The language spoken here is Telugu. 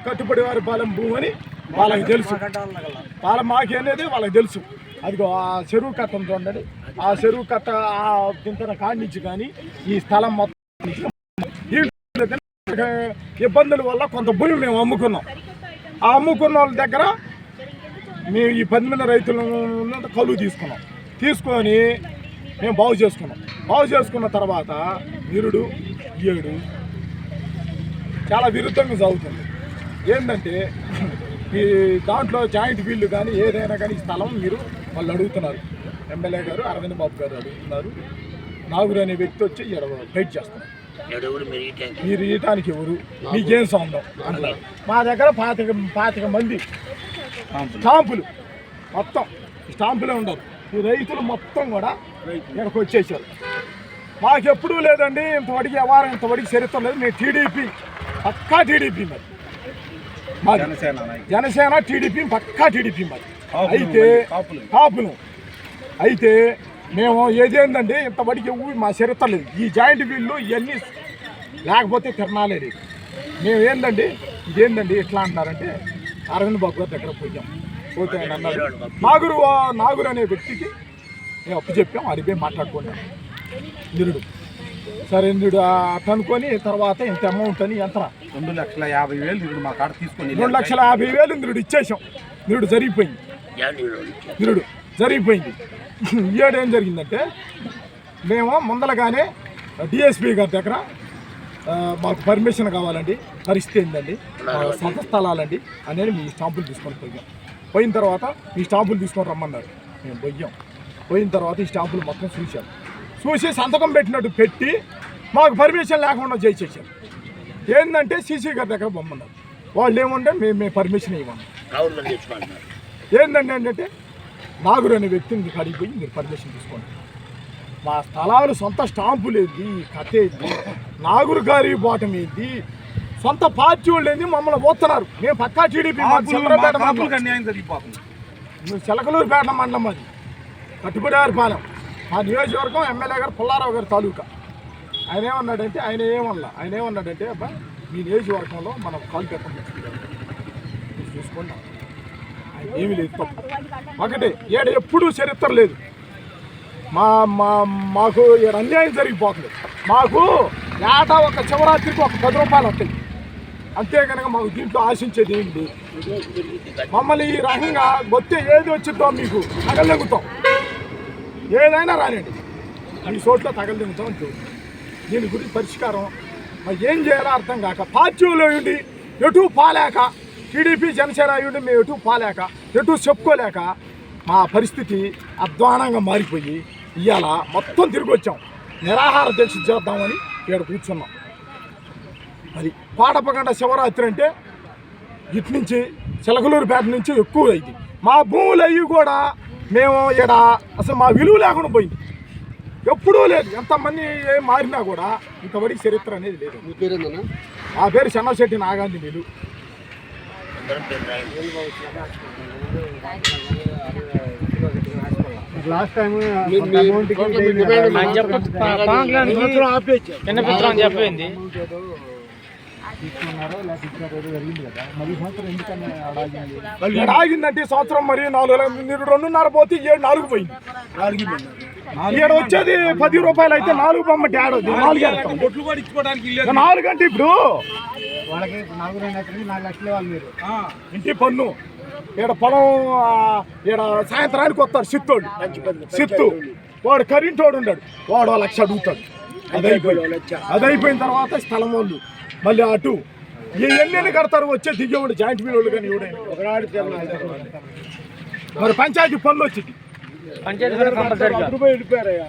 కట్టుబడి వారి పాలెం భూమి అని వాళ్ళకి తెలుసు. మాకేనేది వాళ్ళకి తెలుసు. అదిగో ఆ చెరువు కట్ట చూడండి, ఆ చెరువు కట్ట ఆ దింతన కాడించి కానీ ఈ స్థలం మొత్తం ఇబ్బందుల వల్ల కొంత భూమి మేము అమ్ముకున్నాం. ఆ అమ్ముకున్న వాళ్ళ దగ్గర మేము ఈ 10 మంది రైతులను కలువు తీసుకొని మేము బాగు చేసుకున్న తర్వాత నిరుడు ఏడు చాలా విరుద్ధంగా సాగుతుంది. ఏంటంటే ఈ దాంట్లో జాయింట్ వీళ్ళు కానీ ఏదైనా కానీ స్థలం మీరు వాళ్ళు అడుగుతున్నారు. ఎమ్మెల్యే గారు అరవింద్ బాబు గారు అడుగుతున్నారు. నాగురు అనే వ్యక్తి వచ్చి ఫైట్ చేస్తున్నారు. మీరు ఇయటానికి ఎవరు, మీకేం సంబంధం అంటారు. మా దగ్గర 25 మంది స్టాంపులే ఉండరు. ఈ రైతులు మొత్తం కూడా ఇక్కడికి వచ్చేసారు. మాకెప్పుడూ లేదండి ఇంతవరకు వ్యవహారం, ఇంతవరకు చరిత్ర లేదు. మేము టీడీపీ, పక్కా టీడీపీ మరి జనసేన టీడీపీ, పక్కా టీడీపీ మరి. అయితే కాపులు అయితే మేము ఏదేందండి ఇంతవరకు మా చరిత్ర లేదు. ఈ జాయింట్ వీళ్ళు ఇవన్నీ లేకపోతే తిరణాలేదు. మేము ఏందండి ఇదేందండి ఇట్లా అంటున్నారంటే అరవింద్ బాబు గారి దగ్గర పోతే అన్నారు. నాగురు అనే వ్యక్తికి మేము అప్పు చెప్పాం. అడిపోయి మాట్లాడుకున్నాం. నిరుడు సరే నిరుడు అట్లా అనుకొని తర్వాత ఇంత అమౌంట్ అని ఎంత 2,50,000 నిరుడు మా కాడ తీసుకొని 2,50,000 నిరుడు ఇచ్చేసాం. నిరుడు జరిగిపోయింది. ఏం జరిగిందంటే మేము ముందలగానే డిఎస్పీ గారి దగ్గర మాకు పర్మిషన్ కావాలండి, పరిస్థితి ఏందండి, సొంత స్థలాలండి అనేది మీ స్టాంపులు తీసుకొని పోయిన తర్వాత ఈ స్టాంపులు తీసుకొని రమ్మన్నారు. మేము పోయిన తర్వాత ఈ స్టాంపులు మొత్తం చూసి సంతకం పెట్టినట్టు పెట్టి మాకు పర్మిషన్ లేకుండా చేసేసారు. ఏంటంటే సీసీ గారి దగ్గర బొమ్మన్నారు. వాళ్ళు ఏమంటే మేము పర్మిషన్ ఇవ్వము. ఏంటంటే నాగురు అనే వ్యక్తిని అడిగిపోయి మీరు పర్మిషన్ తీసుకోండి. మా స్థలాలు సొంత స్టాంపులు ఏంది, కథ ఏంది, నాగురు గారి బాటం ఏంది, సొంత పార్టీ వాళ్ళు ఏంది మమ్మల్ని పోతున్నారు. మేము పక్కా టీడీపీ, చిలకలూరుపేట మండలం, అది కట్టుబడివారిపాలెం. మా నియోజకవర్గం ఎమ్మెల్యే గారు పుల్లారావు గారు తాలూకా. ఆయన ఏమన్నాడంటే అబ్బా మీ నియోజకవర్గంలో మనం కాలు పెట్టండి చూసుకుంటాం. ఏమీ లేదు తప్పు. ఒకటి ఎప్పుడూ చరిత్ర లేదు. మాకు అన్యాయం జరిగిపోతుంది. మాకు ఏటా ఒక శివరాత్రికి ఒక 10 రూపాయలు వస్తాయి. అంతే కనుక మాకు దీంట్లో ఆశించేది ఏంటి? మమ్మల్ని ఈ రకంగా వస్తే ఏది వచ్చిద్దో మీకు తగలెంగుతాం. ఏదైనా రానండి ఈ చోట్ల తగలెంగుతాం అంటూ దీని గురించి పరిష్కారం మరి ఏం చేయాలో అర్థం కాక, పార్టీలో ఉండి ఎటు పాలేక, టీడీపీ జనసేన ఉండి మేము ఎటు పాలేక, ఎటు చెప్పుకోలేక మా పరిస్థితి అధ్వానంగా మారిపోయి ఇవాళ మొత్తం తిరిగి వచ్చాం. నిరాహార దీక్ష చేద్దామని ఇక్కడ కూర్చున్నాం. మరి పాడపగండ శివరాత్రి అంటే ఇటు నుంచి చిలకలూరుపేట నుంచి ఎక్కువ అయింది. మా భూములు అయ్యి కూడా మేము ఇక్కడ అసలు మా విలువ లేకుండా పోయింది. ఎప్పుడూ లేదు. ఎంతమంది ఏం మారినా కూడా ఇంతవరకు చరిత్ర అనేది లేదు. మీ పేరేందన్నా? ఆ పేరు చెన్నశెట్టి నాగాంధీ. నీళ్ళు లాస్ట్ టైం చెప్పింది ఆగిందంటే సంవత్సరం మరి 2.5 పోతే 7-4 పోయింది. 7 వచ్చేది 10 రూపాయలు అయితే 4 బొమ్మటి ఆడోది 4 అంటే ఇప్పుడు వాళ్ళకి 4 లక్షలు ఇవ్వాలి మీరు. ఇంటి పన్ను ఈడ పొలం ఈడ సాయంత్రానికి వస్తారు సిత్తు వాడు కరెంట్ వాడు ఉన్నాడు, వాడు 1 లక్ష అడుగుతాడు. అదైపోయిన తర్వాత స్థలం వాళ్ళు మళ్ళీ అటు ఎన్ని కడతారు వచ్చే దిగేవాడు జాయింట్ వీల్ వాళ్ళు కానీ ఎవడైనా మరి పంచాయతీ పనులు వచ్చింది. వెళ్ళిపోయారయ్యా.